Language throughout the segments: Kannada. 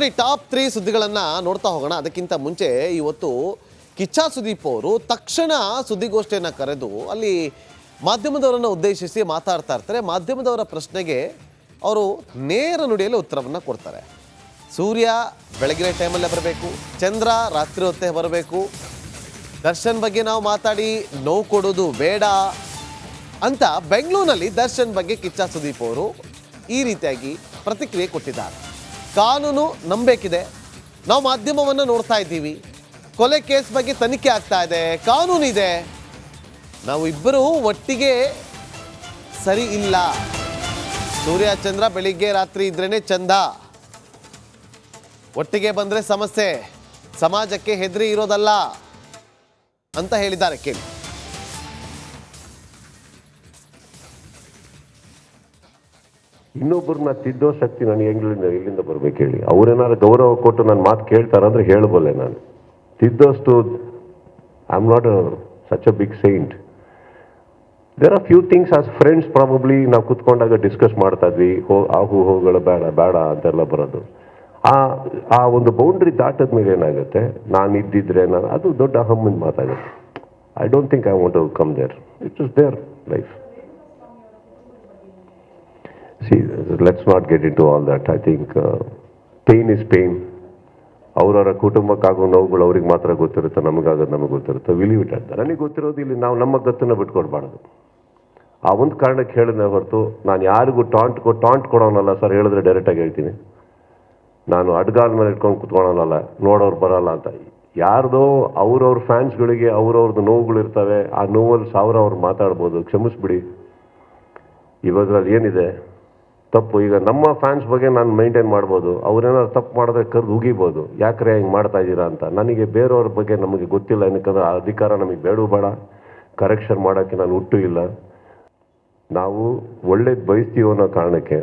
ನೋಡಿ, ಟಾಪ್ 3 ಸುದ್ದಿಗಳನ್ನು ನೋಡ್ತಾ ಹೋಗೋಣ. ಅದಕ್ಕಿಂತ ಮುಂಚೆ ಇವತ್ತು ಕಿಚ್ಚ ಸುದೀಪ್ ಅವರು ತಕ್ಷಣ ಸುದ್ದಿಗೋಷ್ಠಿಯನ್ನು ಕರೆದು ಅಲ್ಲಿ ಮಾಧ್ಯಮದವರನ್ನು ಉದ್ದೇಶಿಸಿ ಮಾತಾಡ್ತಾ ಇರ್ತಾರೆ. ಮಾಧ್ಯಮದವರ ಪ್ರಶ್ನೆಗೆ ಅವರು ನೇರ ನುಡಿಯಲ್ಲಿ ಉತ್ತರವನ್ನು ಕೊಡ್ತಾರೆ. ಸೂರ್ಯ ಬೆಳಗಿನ ಟೈಮಲ್ಲೇ ಬರಬೇಕು, ಚಂದ್ರ ರಾತ್ರಿ ಹೊತ್ತೇ ಬರಬೇಕು, ದರ್ಶನ್ ಬಗ್ಗೆ ನಾವು ಮಾತಾಡಿ ನೋವು ಕೊಡೋದು ಬೇಡ ಅಂತ ಬೆಂಗಳೂರಿನಲ್ಲಿ ದರ್ಶನ್ ಬಗ್ಗೆ ಕಿಚ್ಚ ಸುದೀಪ್ ಅವರು ಈ ರೀತಿಯಾಗಿ ಪ್ರತಿಕ್ರಿಯೆ ಕೊಟ್ಟಿದ್ದಾರೆ. ಕಾನೂನು ನಂಬೇಕಿದೆ, ನಾವು ಮಾಧ್ಯಮವನ್ನು ನೋಡ್ತಾ ಇದ್ದೀವಿ, ಕೊಲೆ ಕೇಸ್ ಬಗ್ಗೆ ತನಿಖೆ ಆಗ್ತಾ ಇದೆ, ಕಾನೂನು ಇದೆ, ನಾವು ಇಬ್ಬರು ಒಟ್ಟಿಗೆ ಸರಿ ಇಲ್ಲ. ಸೂರ್ಯ ಚಂದ್ರ ಬೆಳಿಗ್ಗೆ ರಾತ್ರಿ ಇದ್ರೇನೆ ಚಂದ, ಒಟ್ಟಿಗೆ ಬಂದರೆ ಸಮಸ್ಯೆ, ಸಮಾಜಕ್ಕೆ ಹೆದರಿ ಇರೋದಲ್ಲ ಅಂತ ಹೇಳಿದ್ದಾರೆ. ಕೇಳಿ. ಇನ್ನೊಬ್ಬರನ್ನ ತಿದ್ದೋ ಶಕ್ತಿ ನನಗೆ ಎಲ್ಲಿಂದ ಬರ್ಬೇಕು ಹೇಳಿ? ಅವ್ರೇನಾದ್ರು ಗೌರವ ಕೊಟ್ಟು ನನ್ನ ಮಾತು ಕೇಳ್ತಾರಂದ್ರೆ ಹೇಳಬಲ್ಲೆ. ನಾನು ತಿದ್ದೋಷ್ಟು I am not such a big saint. There are few things as friends probably ನಾವು ಕುತ್ಕೊಂಡಾಗ ಡಿಸ್ಕಸ್ ಮಾಡ್ತಾ ಇದ್ವಿ. ಹೋಗಳು ಬೇಡ ಬೇಡ ಅಂತೆಲ್ಲ ಬರೋದು. ಆ ಒಂದು ಬೌಂಡ್ರಿ ದಾಟದ ಮೇಲೆ ಏನಾಗುತ್ತೆ, ನಾನು ಇದ್ದಿದ್ರೆ ಅದು ದೊಡ್ಡ ಅಹಮ್ಮದ ಮಾತಾಗುತ್ತೆ. I don't think I want to come there. It is their life. See, let's not get into all that. I think pain is pain. ಅವರವರ ಕುಟುಂಬಕ್ಕಾಗೋ ನೋವುಗಳು ಅವ್ರಿಗೆ ಮಾತ್ರ ಗೊತ್ತಿರುತ್ತೆ, ನಮಗಾಗೋದು ನಮಗೆ ಗೊತ್ತಿರುತ್ತೆ. ವಿಲಿವ್ ಇಟ್ ಅಂತ ನನಗೆ ಗೊತ್ತಿರೋದು. ಇಲ್ಲಿ ನಾವು ನಮ್ಮ ಗತ್ತನ್ನು ಬಿಟ್ಕೊಡ್ಬಾರ್ದು. ಆ ಒಂದು ಕಾರಣಕ್ಕೆ ಹೇಳಿದ್ರೆ ಹೊರತು ನಾನು ಯಾರಿಗೂ ಟಾಂಟ್ ಕೊಡೋನಲ್ಲ ಸರ್. ಹೇಳಿದ್ರೆ ಡೈರೆಕ್ಟಾಗಿ ಹೇಳ್ತೀನಿ. ನಾನು ಅಡ್ಗಾಲ ಮೇಲೆ ಇಟ್ಕೊಂಡು ಕುತ್ಕೊಳೋನಲ್ಲ, ನೋಡೋರು ಬರೋಲ್ಲ ಅಂತ. ಯಾರ್ದೋ ಅವ್ರವ್ರ ಫ್ಯಾನ್ಸ್ಗಳಿಗೆ ಅವ್ರವ್ರದ್ದು ನೋವುಗಳು ಇರ್ತವೆ. ಆ ನೋವಲ್ಲಿ ಅವ್ರು ಮಾತಾಡ್ಬೋದು, ಕ್ಷಮಿಸ್ಬಿಡಿ. ಇವಾಗಲ್ಲಿ ಏನಿದೆ ತಪ್ಪು. ಈಗ ನಮ್ಮ ಫ್ಯಾನ್ಸ್ ಬಗ್ಗೆ ನಾನು ಮೈಂಟೈನ್ ಮಾಡ್ಬೋದು, ಅವ್ರೇನಾದ್ರು ತಪ್ಪು ಮಾಡಿದ್ರೆ ಕರೆದು ಉಗಿಬೋದು, ಯಾಕ್ರೆ ಹಿಂಗೆ ಮಾಡ್ತಾ ಇದ್ದೀರಾ ಅಂತ. ನನಗೆ ಬೇರೆಯವ್ರ ಬಗ್ಗೆ ನಮಗೆ ಗೊತ್ತಿಲ್ಲ, ಏನಕ್ಕಂದ್ರೆ ಆ ಅಧಿಕಾರ ನಮಗೆ ಬೇಡ. ಕರೆಕ್ಷನ್ ಮಾಡೋಕ್ಕೆ ನಾನು ಹುಟ್ಟು ಇಲ್ಲ. ನಾವು ಒಳ್ಳೇದು ಬಯಸ್ತೀವೋ ಅನ್ನೋ ಕಾರಣಕ್ಕೆ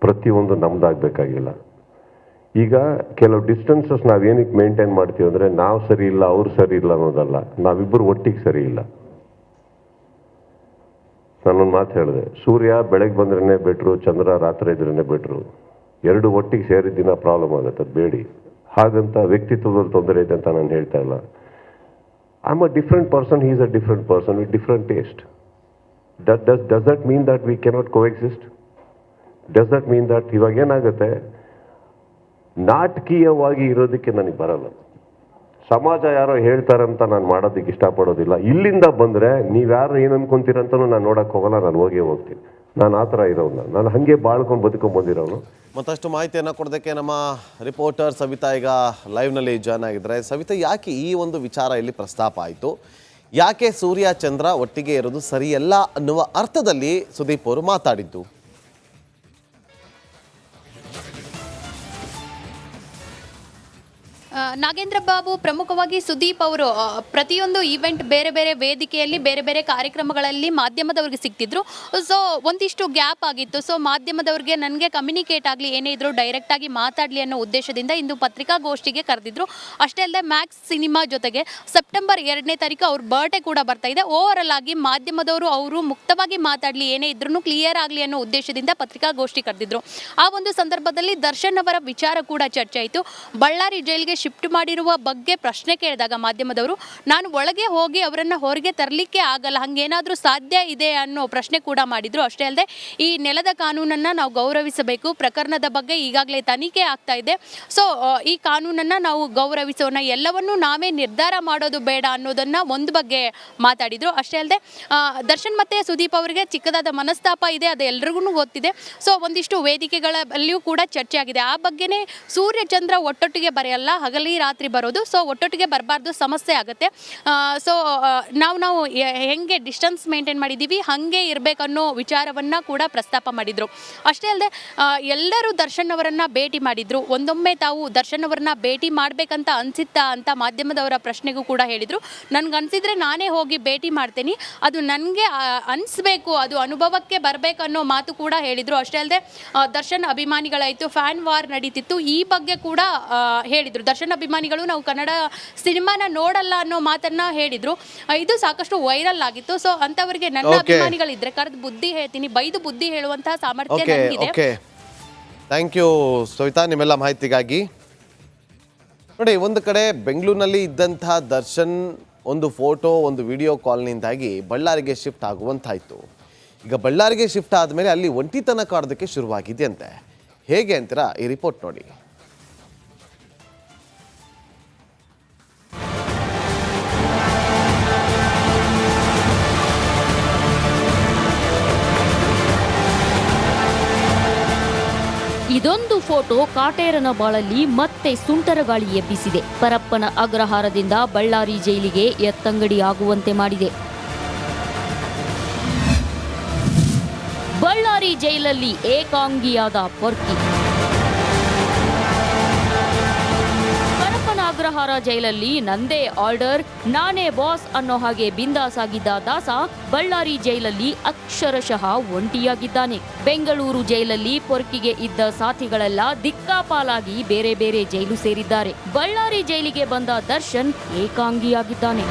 ಪ್ರತಿಯೊಂದು ನಮ್ದಾಗಬೇಕಾಗಿಲ್ಲ. ಈಗ ಕೆಲವು ಡಿಸ್ಟೆನ್ಸಸ್ ನಾವೇನಕ್ಕೆ ಮೇಂಟೈನ್ ಮಾಡ್ತೀವಿ ಅಂದರೆ ನಾವು ಸರಿ ಇಲ್ಲ, ಅವ್ರು ಸರಿ ಇಲ್ಲ ಅನ್ನೋದಲ್ಲ, ನಾವಿಬ್ಬರು ಒಟ್ಟಿಗೆ ಸರಿ ಇಲ್ಲ. ನಾನೊಂದು ಮಾತು ಹೇಳಿದೆ, ಸೂರ್ಯ ಬೆಳಗ್ಗೆ ಬಂದ್ರೇ ಬೆಟ್ರು, ಚಂದ್ರ ರಾತ್ರಿ ಇದ್ರೇ ಬೆಟ್ರು. ಎರಡು ಒಟ್ಟಿಗೆ ಸೇರಿದ ದಿನ ಪ್ರಾಬ್ಲಮ್ ಆಗುತ್ತೆ, ಅದು ಬೇಡಿ. ಹಾಗಂತ ವ್ಯಕ್ತಿತ್ವದಲ್ಲಿ ತೊಂದರೆ ಇದೆ ಅಂತ ನಾನು ಹೇಳ್ತಾ ಇಲ್ಲ. I am a different person, he is a different person with different taste. Does that mean that we cannot coexist? Does that mean that ಇವಾಗ ಏನಾಗುತ್ತೆ, ನಾಟಕೀಯವಾಗಿ ಇರೋದಕ್ಕೆ ನನಗೆ ಬರಲ್ಲ. ಸಮಾಜ ಯಾರೋ ಹೇಳ್ತಾರಂತ ನಾನು ಮಾಡೋದಕ್ಕೆ ಇಷ್ಟಪಡೋದಿಲ್ಲ. ಇಲ್ಲಿಂದ ಬಂದರೆ ನೀವ್ಯಾರು ಏನು ಅನ್ಕೊಂತೀರಂತನೂ ನಾನು ನೋಡೋಕೆ ಹೋಗಲ್ಲ, ನಾನು ಹೋಗ್ತೀನಿ. ನಾನು ಆ ಥರ ಇರೋನು, ನಾನು ಹಾಗೆ ಬಾಳ್ಕೊಂಡು ಬದುಕೊಂಡು ಬಂದಿರೋನು. ಮತ್ತಷ್ಟು ಮಾಹಿತಿಯನ್ನು ಕೊಡೋದಕ್ಕೆ ನಮ್ಮ ರಿಪೋರ್ಟರ್ ಸವಿತಾ ಈಗ ಲೈವ್ನಲ್ಲಿ ಜಾಯ್ನ್ ಆಗಿದ್ದಾರೆ. ಸವಿತಾ, ಯಾಕೆ ಈ ಒಂದು ವಿಚಾರ ಇಲ್ಲಿ ಪ್ರಸ್ತಾಪ ಆಯಿತು? ಯಾಕೆ ಸೂರ್ಯ ಚಂದ್ರ ಒಟ್ಟಿಗೆ ಇರೋದು ಸರಿಯಲ್ಲ ಅನ್ನುವ ಅರ್ಥದಲ್ಲಿ ಸುದೀಪ್ ಅವರು ಮಾತಾಡಿದ್ದು? ನಾಗೇಂದ್ರ ಬಾಬು, ಪ್ರಮುಖವಾಗಿ ಸುದೀಪ್ ಅವರು ಪ್ರತಿಯೊಂದು ಈವೆಂಟ್ ಬೇರೆ ಬೇರೆ ವೇದಿಕೆಯಲ್ಲಿ ಬೇರೆ ಬೇರೆ ಕಾರ್ಯಕ್ರಮಗಳಲ್ಲಿ ಮಾಧ್ಯಮದವ್ರಿಗೆ ಸಿಗ್ತಿದ್ರು. ಸೊ ಒಂದಿಷ್ಟು ಗ್ಯಾಪ್ ಆಗಿತ್ತು. ಸೊ ಮಾಧ್ಯಮದವ್ರಿಗೆ ನನಗೆ ಕಮ್ಯುನಿಕೇಟ್ ಆಗಲಿ, ಏನೇ ಇದ್ರು ಡೈರೆಕ್ಟಾಗಿ ಮಾತಾಡಲಿ ಅನ್ನೋ ಉದ್ದೇಶದಿಂದ ಇಂದು ಪತ್ರಿಕಾಗೋಷ್ಠಿಗೆ ಕರೆದಿದ್ರು. ಅಷ್ಟೇ ಅಲ್ಲದೆ ಮ್ಯಾಕ್ಸ್ ಸಿನಿಮಾ ಜೊತೆಗೆ ಸೆಪ್ಟೆಂಬರ್ 2ನೇ ತಾರೀಕು ಅವ್ರ ಬರ್ಡೇ ಕೂಡ ಬರ್ತಾ ಇದೆ. ಓವರಾಲ್ ಆಗಿ ಮಾಧ್ಯಮದವರು ಅವರು ಮುಕ್ತವಾಗಿ ಮಾತಾಡಲಿ, ಏನೇ ಇದ್ರೂ ಕ್ಲಿಯರ್ ಆಗಲಿ ಅನ್ನೋ ಉದ್ದೇಶದಿಂದ ಪತ್ರಿಕಾಗೋಷ್ಠಿ ಕರೆದಿದ್ರು. ಆ ಒಂದು ಸಂದರ್ಭದಲ್ಲಿ ದರ್ಶನ್ ಅವರ ವಿಚಾರ ಕೂಡ ಚರ್ಚೆ ಆಯಿತು. ಬಳ್ಳಾರಿ ಜೈಲಿಗೆ ಶಿಫ್ಟ್ ಮಾಡಿರುವ ಬಗ್ಗೆ ಪ್ರಶ್ನೆ ಕೇಳಿದಾಗ ಮಾಧ್ಯಮದವರು, ನಾನು ಒಳಗೆ ಹೋಗಿ ಅವರನ್ನು ಹೊರಗೆ ತರಲಿಕ್ಕೆ ಆಗಲ್ಲ, ಹಂಗೇನಾದರೂ ಸಾಧ್ಯ ಇದೆ ಅನ್ನೋ ಪ್ರಶ್ನೆ ಕೂಡ ಮಾಡಿದ್ರು. ಅಷ್ಟೇ ಅಲ್ಲದೆ ಈ ನೆಲದ ಕಾನೂನನ್ನು ನಾವು ಗೌರವಿಸಬೇಕು, ಪ್ರಕರಣದ ಬಗ್ಗೆ ಈಗಾಗಲೇ ತನಿಖೆ ಆಗ್ತಾ ಇದೆ, ಸೊ ಈ ಕಾನೂನನ್ನು ನಾವು ಗೌರವಿಸೋಣ, ಎಲ್ಲವನ್ನೂ ನಾವೇ ನಿರ್ಧಾರ ಮಾಡೋದು ಬೇಡ ಅನ್ನೋದನ್ನು ಒಂದು ಬಗ್ಗೆ ಮಾತಾಡಿದರು. ಅಷ್ಟೇ ಅಲ್ಲದೆ ದರ್ಶನ್ ಮತ್ತು ಸುದೀಪ್ ಅವರಿಗೆ ಚಿಕ್ಕದಾದ ಮನಸ್ತಾಪ ಇದೆ, ಅದು ಎಲ್ರಿಗೂ ಗೊತ್ತಿದೆ. ಸೊ ಒಂದಿಷ್ಟು ವೇದಿಕೆಗಳಲ್ಲಿಯೂ ಕೂಡ ಚರ್ಚೆ ಆಗಿದೆ. ಆ ಬಗ್ಗೆನೇ ಸೂರ್ಯ ಚಂದ್ರ ಒಟ್ಟೊಟ್ಟಿಗೆ ಬರೆಯಲ್ಲ, ಹಗಲಿ ರಾತ್ರಿ ಬರೋದು. ಸೊ ಒಟ್ಟೊಟ್ಟಿಗೆ ಬರಬಾರ್ದು, ಸಮಸ್ಯೆ ಆಗುತ್ತೆ. ಸೊ ನಾವು ಹೆಂಗೆ ಡಿಸ್ಟೆನ್ಸ್ ಮೇಂಟೈನ್ ಮಾಡಿದ್ದೀವಿ ಹಾಗೆ ಇರಬೇಕನ್ನೋ ವಿಚಾರವನ್ನು ಕೂಡ ಪ್ರಸ್ತಾಪ ಮಾಡಿದರು. ಅಷ್ಟೇ ಅಲ್ಲದೆ ಎಲ್ಲರೂ ದರ್ಶನ್ ಅವರನ್ನು ಭೇಟಿ ಮಾಡಿದರು. ಒಂದೊಮ್ಮೆ ತಾವು ದರ್ಶನ್ ಅವರನ್ನ ಭೇಟಿ ಮಾಡಬೇಕಂತ ಅನಿಸುತ್ತಾ ಅಂತ ಮಾಧ್ಯಮದವರ ಪ್ರಶ್ನೆಗೂ ಕೂಡ ಹೇಳಿದರು. ನನಗನ್ಸಿದ್ರೆ ನಾನೇ ಹೋಗಿ ಭೇಟಿ ಮಾಡ್ತೀನಿ, ಅದು ನನಗೆ ಅನಿಸ್ಬೇಕು, ಅದು ಅನುಭವಕ್ಕೆ ಬರಬೇಕನ್ನೋ ಮಾತು ಕೂಡ ಹೇಳಿದರು. ಅಷ್ಟೇ ಅಲ್ಲದೆ ದರ್ಶನ್ ಅಭಿಮಾನಿಗಳಾಯಿತು, ಫ್ಯಾನ್ ವಾರ್ ನಡೀತಿತ್ತು, ಈ ಬಗ್ಗೆ ಕೂಡ ಹೇಳಿದರು. ದರ್ಶನ್ ಅಭಿಮಾನಿಗಳು ನಾವು ಕನ್ನಡ ಸಿನಿಮಾನ ನೋಡಲ್ಲ ಅನ್ನೋ ಮಾತನ್ನ ಹೇಳಿದ್ರು. ಇದು ಸಾಕಷ್ಟು ವೈರಲ್ ಆಗಿತ್ತು. ಸೊ ಅಂತವರಿಗೆ ನನ್ನ ಅಭಿಮಾನಿಗಳಿದ್ರೆ ಕರೆದು ಬುದ್ಧಿ ಹೇಳ್ತೀನಿ, ಬೈದು ಬುದ್ಧಿ ಹೇಳುವಂತಹ ಸಾಮರ್ಥ್ಯ ನನಗಿದೆ. ಥ್ಯಾಂಕ್ ಯು ಸವಿತಾ ನಿಮ್ಮೆಲ್ಲ ಮಾಹಿತಿಗಾಗಿ. ನೋಡಿ, ಒಂದು ಕಡೆ ಬೆಂಗಳೂರಿನಲ್ಲಿ ಇದ್ದಂತಹ ದರ್ಶನ್ ಒಂದು ಫೋಟೋ ಒಂದು ವಿಡಿಯೋ ಕಾಲ್ನಿಂದಾಗಿ ಬಳ್ಳಾರಿಗೆ ಶಿಫ್ಟ್ ಆಗುವಂತಾಯಿತು. ಈಗ ಬಳ್ಳಾರಿಗೆ ಶಿಫ್ಟ್ ಆದಮೇಲೆ ಅಲ್ಲಿ ಒಂಟಿತನ ಕಾಡೋದಕ್ಕೆ ಶುರುವಾಗಿದೆ ಅಂತೆ. ಹೇಗೆ ಅಂತೀರಾ? ಈ ರಿಪೋರ್ಟ್ ನೋಡಿ. ಇದೊಂದು ಫೋಟೋ ಕಾಟೇರನ ಬಾಳಲ್ಲಿ ಮತ್ತೆ ಸುಂಟರ ಗಾಳಿ ಎಬ್ಬಿಸಿದೆ. ಪರಪ್ಪನ ಅಗ್ರಹಾರದಿಂದ ಬಳ್ಳಾರಿ ಜೈಲಿಗೆ ಎತ್ತಂಗಡಿ ಆಗುವಂತೆ ಮಾಡಿದೆ. ಬಳ್ಳಾರಿ ಜೈಲಲ್ಲಿ ಏಕಾಂಗಿಯಾದ ಪೊರ್ಕಿ. ಪರಪ್ಪನ ಅಗ್ರಹಾರ ಜೈಲಲ್ಲಿ ನಂದೇ ಆರ್ಡರ್, ನಾನೇ ಬಾಸ್ ಅನ್ನೋ ಹಾಗೆ ಬಿಂದಾಸ್ ಆಗಿದ್ದ ದಾಸ ಬಳ್ಳಾರಿ ಜೈಲಲ್ಲಿ ಅಕ್ಷರಶಃ ಒಂಟಿಯಾಗಿದ್ದಾನೆ. ಬೆಂಗಳೂರು ಜೈಲಲ್ಲಿ ಪೊರ್ಕಿಗೆ ಇದ್ದ ಸಾಥಿಗಳೆಲ್ಲ ದಿಕ್ಕಾಪಾಲಾಗಿ ಬೇರೆ ಬೇರೆ ಜೈಲು ಸೇರಿದ್ದಾರೆ. ಬಳ್ಳಾರಿ ಜೈಲಿಗೆ ಬಂದ ದರ್ಶನ್ ಏಕಾಂಗಿಯಾಗಿದ್ದಾನೆ.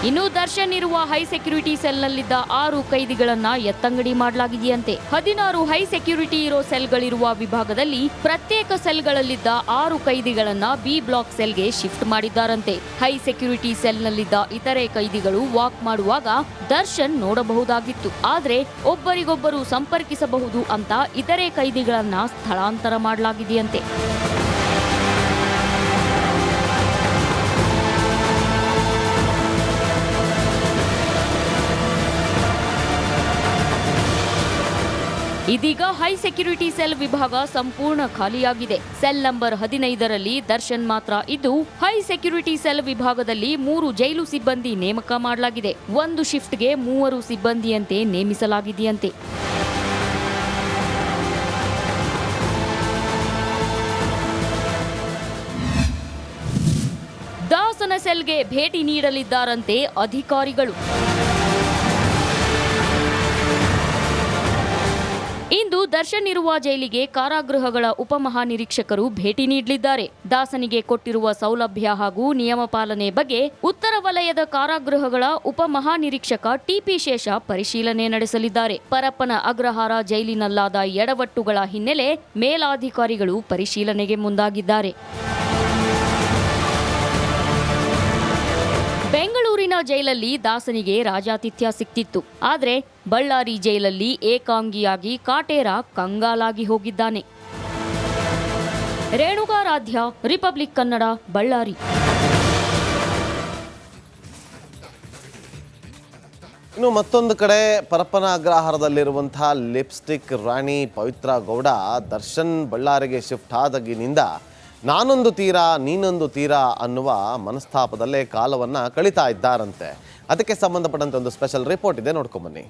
ಇನ್ನು ದರ್ಶನ್ ಇರುವ ಹೈ ಸೆಕ್ಯೂರಿಟಿ ಸೆಲ್ನಲ್ಲಿದ್ದ 6 ಕೈದಿಗಳನ್ನ ಎತ್ತಂಗಡಿ ಮಾಡಲಾಗಿದೆಯಂತೆ. 16 ಹೈ ಸೆಕ್ಯೂರಿಟಿ ಇರೋ ಸೆಲ್ಗಳಿರುವ ವಿಭಾಗದಲ್ಲಿ ಪ್ರತ್ಯೇಕ ಸೆಲ್ಗಳಲ್ಲಿದ್ದ 6 ಕೈದಿಗಳನ್ನ ಬಿ ಬ್ಲಾಕ್ ಸೆಲ್ಗೆ ಶಿಫ್ಟ್ ಮಾಡಿದ್ದಾರಂತೆ. ಹೈ ಸೆಕ್ಯೂರಿಟಿ ಸೆಲ್ನಲ್ಲಿದ್ದ ಇತರೆ ಕೈದಿಗಳು ವಾಕ್ ಮಾಡುವಾಗ ದರ್ಶನ್ ನೋಡಬಹುದಾಗಿತ್ತು. ಆದ್ರೆ ಒಬ್ಬರಿಗೊಬ್ಬರು ಸಂಪರ್ಕಿಸಬಹುದು ಅಂತ ಇತರೆ ಕೈದಿಗಳನ್ನ ಸ್ಥಳಾಂತರ ಮಾಡಲಾಗಿದೆಯಂತೆ. ಇದೀಗ ಹೈ ಸೆಕ್ಯೂರಿಟಿ ಸೆಲ್ ವಿಭಾಗ ಸಂಪೂರ್ಣ ಖಾಲಿಯಾಗಿದೆ. ಸೆಲ್ ನಂಬರ್ 15ರಲ್ಲಿ ದರ್ಶನ್ ಮಾತ್ರ ಇದ್ದು, ಹೈ ಸೆಕ್ಯೂರಿಟಿ ಸೆಲ್ ವಿಭಾಗದಲ್ಲಿ 3 ಜೈಲು ಸಿಬ್ಬಂದಿ ನೇಮಕ ಮಾಡಲಾಗಿದೆ. ಒಂದು ಶಿಫ್ಟ್ಗೆ 3 ಸಿಬ್ಬಂದಿಯಂತೆ ನೇಮಿಸಲಾಗಿದೆಯಂತೆ. ದಾಸನ ಸೆಲ್ಗೆ ಭೇಟಿ ನೀಡಲಿದ್ದಾರಂತೆ ಅಧಿಕಾರಿಗಳು. ಇಂದು ದರ್ಶನ್ ಇರುವ ಜೈಲಿಗೆ ಕಾರಾಗೃಹಗಳ ಉಪಮಹಾನಿರೀಕ್ಷಕರು ಭೇಟಿ ನೀಡಲಿದ್ದಾರೆ. ದಾಸನಿಗೆ ಕೊಟ್ಟಿರುವ ಸೌಲಭ್ಯ ಹಾಗೂ ನಿಯಮ ಪಾಲನೆ ಬಗ್ಗೆ ಉತ್ತರ ವಲಯದ ಕಾರಾಗೃಹಗಳ ಉಪಮಹಾನಿರೀಕ್ಷಕ ಟಿಪಿ ಶೇಷ ಪರಿಶೀಲನೆ ನಡೆಸಲಿದ್ದಾರೆ. ಪರಪ್ಪನ ಅಗ್ರಹಾರ ಜೈಲಿನಲ್ಲಾದ ಎಡವಟ್ಟುಗಳ ಹಿನ್ನೆಲೆ ಮೇಲಾಧಿಕಾರಿಗಳು ಪರಿಶೀಲನೆಗೆ ಮುಂದಾಗಿದ್ದಾರೆ. ಬೆಂಗಳೂರಿನ ಜೈಲಲ್ಲಿ ದಾಸನಿಗೆ ರಾಜಾತಿಥ್ಯ ಸಿಕ್ತಿತ್ತು. ಆದ್ರೆ ಬಳ್ಳಾರಿ ಜೈಲಲ್ಲಿ ಏಕಾಂಗಿಯಾಗಿ ಕಾಟೇರ ಕಂಗಾಲಾಗಿ ಹೋಗಿದ್ದಾನೆ. ರೇಣುಕಾರಾಧ್ಯ, ರಿಪಬ್ಲಿಕ್ ಕನ್ನಡ, ಬಳ್ಳಾರಿ. ಇನ್ನು ಮತ್ತೊಂದು ಕಡೆ ಪರಪ್ಪನ ಅಗ್ರಹಾರದಲ್ಲಿರುವಂತಹ ಲಿಪ್ಸ್ಟಿಕ್ ರಾಣಿ ಪವಿತ್ರ ಗೌಡ ದರ್ಶನ್ ಬಳ್ಳಾರಿಗೆ ಶಿಫ್ಟ್ ಆದಾಗಿನಿಂದ ನಾನೊಂದು ತೀರಾ ನೀನೊಂದು ತೀರಾ ಅನ್ನುವ ಮನಸ್ತಾಪದಲ್ಲೇ ಕಾಲವನ್ನು ಕಳೀತಾ ಇದ್ದಾರಂತೆ. ಅದಕ್ಕೆ ಸಂಬಂಧಪಟ್ಟಂತೆ ಒಂದು ಸ್ಪೆಷಲ್ ರಿಪೋರ್ಟ್ ಇದೆ, ನೋಡ್ಕೊಂಬನ್ನಿ.